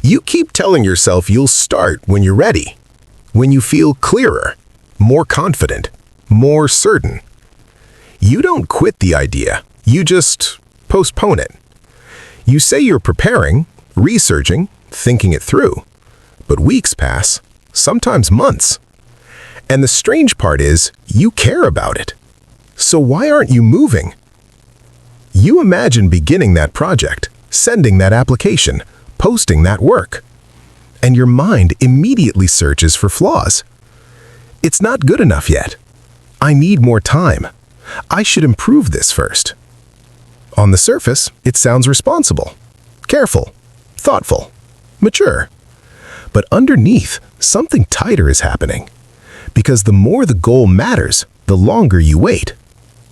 You keep telling yourself you'll start when you're ready, when you feel clearer, more confident, more certain. You don't quit the idea, you just postpone it. You say you're preparing, researching, thinking it through, but weeks pass, sometimes months. And the strange part is, you care about it. So why aren't you moving? You imagine beginning that project, sending that application, posting that work, and your mind immediately searches for flaws. It's not good enough yet. I need more time. I should improve this first. On the surface, it sounds responsible, careful, thoughtful, mature. But underneath, something tighter is happening. Because the more the goal matters, the longer you wait.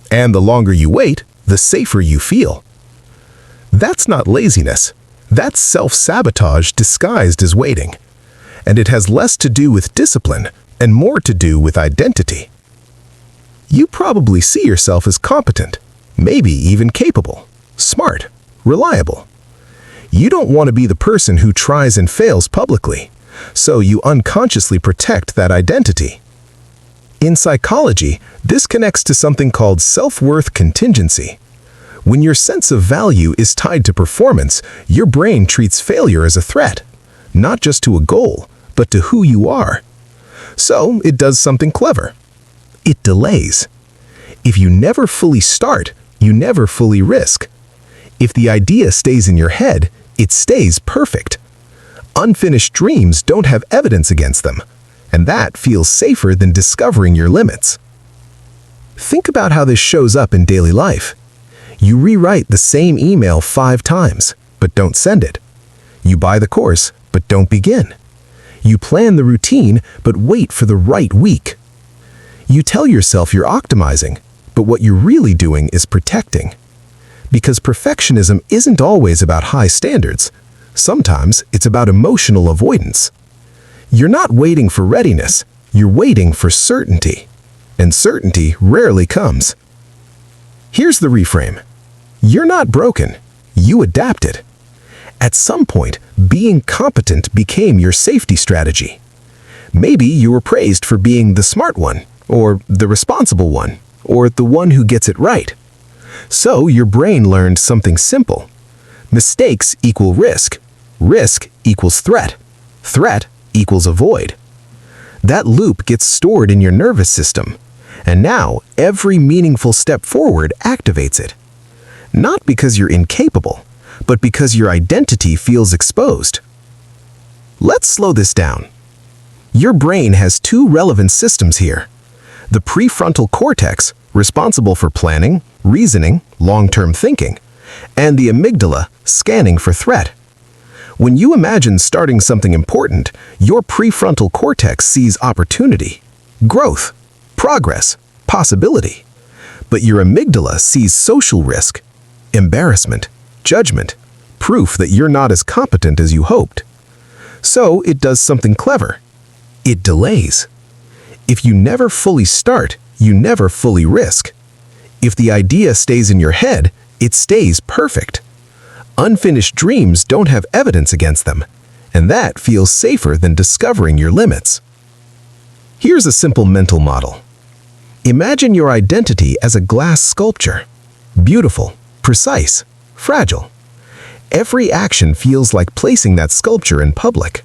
And the longer you wait, the safer you feel. That's not laziness. That's self-sabotage disguised as waiting. And it has less to do with discipline and more to do with identity. You probably see yourself as competent, maybe even capable, smart, reliable. You don't want to be the person who tries and fails publicly, so you unconsciously protect that identity. In psychology, this connects to something called self-worth contingency. When your sense of value is tied to performance, your brain treats failure as a threat, not just to a goal, but to who you are. So it does something clever. It delays. If you never fully start, you never fully risk. If the idea stays in your head, it stays perfect. Unfinished dreams don't have evidence against them, and that feels safer than discovering your limits. Think about how this shows up in daily life. You rewrite the same email 5 times, but don't send it. You buy the course, but don't begin. You plan the routine, but wait for the right week. You tell yourself you're optimizing, but what you're really doing is protecting. Because perfectionism isn't always about high standards. Sometimes it's about emotional avoidance. You're not waiting for readiness, you're waiting for certainty. And certainty rarely comes. Here's the reframe. You're not broken, you adapted. At some point, being competent became your safety strategy. Maybe you were praised for being the smart one, or the responsible one, or the one who gets it right. So your brain learned something simple. Mistakes equal risk. Risk equals threat. Threat equals avoid. That loop gets stored in your nervous system, and now every meaningful step forward activates it. Not because you're incapable, but because your identity feels exposed. Let's slow this down. Your brain has 2 relevant systems here. The prefrontal cortex, responsible for planning, reasoning, long-term thinking, and the amygdala, scanning for threat. When you imagine starting something important, your prefrontal cortex sees opportunity, growth, progress, possibility. But your amygdala sees social risk, embarrassment, judgment, proof that you're not as competent as you hoped. So it does something clever. It delays. If you never fully start, you never fully risk. If the idea stays in your head, it stays perfect. Unfinished dreams don't have evidence against them, and that feels safer than discovering your limits. Here's a simple mental model. Imagine your identity as a glass sculpture. Beautiful, precise, fragile. Every action feels like placing that sculpture in public.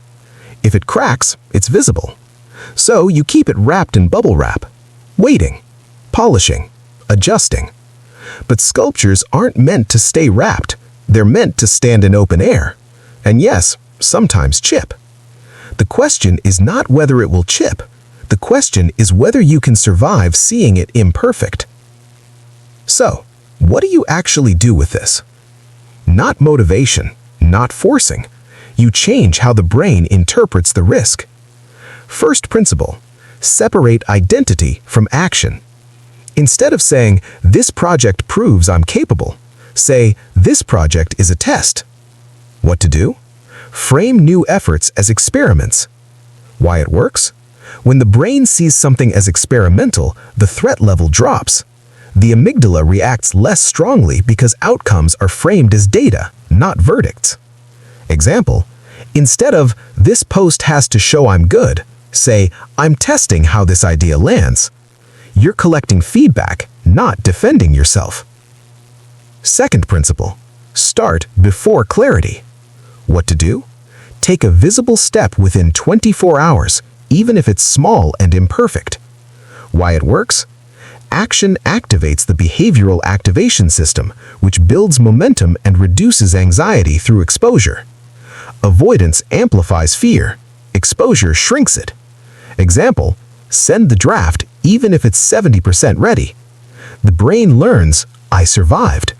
If it cracks, it's visible. So you keep it wrapped in bubble wrap, waiting, polishing, adjusting. But sculptures aren't meant to stay wrapped. They're meant to stand in open air. And yes, sometimes chip. The question is not whether it will chip. The question is whether you can survive seeing it imperfect. So, what do you actually do with this? Not motivation, not forcing. You change how the brain interprets the risk. First principle, separate identity from action. Instead of saying, "This project proves I'm capable," say, "This project is a test." What to do? Frame new efforts as experiments. Why it works? When the brain sees something as experimental, the threat level drops. The amygdala reacts less strongly because outcomes are framed as data, not verdicts. Example, Instead of, "This post has to show I'm good," say, "I'm testing how this idea lands." You're collecting feedback, not defending yourself. Second principle, start before clarity. What to do? Take a visible step within 24 hours, even if it's small and imperfect. Why it works? Action activates the behavioral activation system, which builds momentum and reduces anxiety through exposure. Avoidance amplifies fear. Exposure shrinks it. Example, send the draft even if it's 70% ready. The brain learns, "I survived."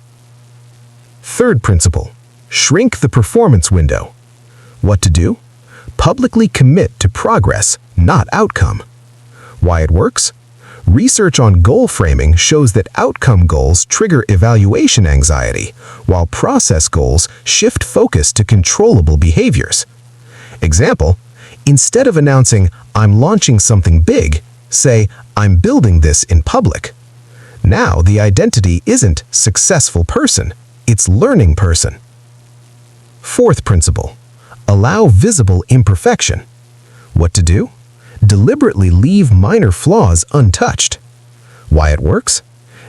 Third principle, shrink the performance window. What to do? Publicly commit to progress, not outcome. Why it works? Research on goal framing shows that outcome goals trigger evaluation anxiety, while process goals shift focus to controllable behaviors. Example, instead of announcing, "I'm launching something big," say, "I'm building this in public." Now the identity isn't successful person, it's learning person. Fourth principle, allow visible imperfection. What to do? Deliberately leave minor flaws untouched. Why it works?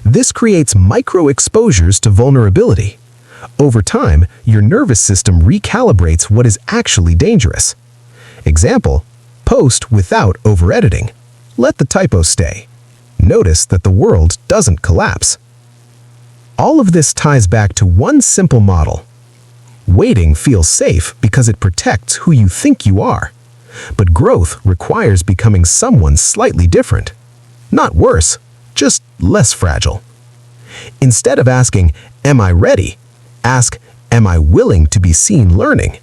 This creates micro-exposures to vulnerability. Over time, your nervous system recalibrates what is actually dangerous. Example, post without over-editing. Let the typo stay. Notice that the world doesn't collapse. All of this ties back to one simple model. Waiting feels safe because it protects who you think you are. But growth requires becoming someone slightly different. Not worse, just less fragile. Instead of asking, "Am I ready?" ask, "Am I willing to be seen learning?"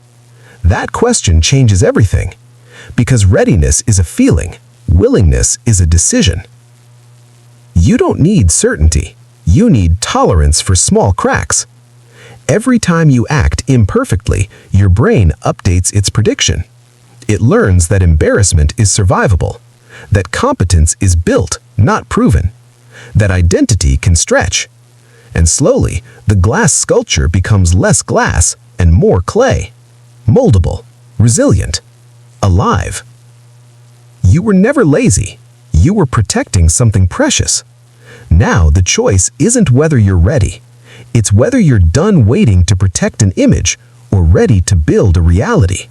That question changes everything. Because readiness is a feeling, willingness is a decision. You don't need certainty. You need tolerance for small cracks. Every time you act imperfectly, your brain updates its prediction. It learns that embarrassment is survivable, that competence is built, not proven, that identity can stretch. And slowly, the glass sculpture becomes less glass and more clay, moldable, resilient, alive. You were never lazy. You were protecting something precious. Now the choice isn't whether you're ready. It's whether you're done waiting to protect an image or ready to build a reality.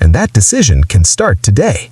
And that decision can start today.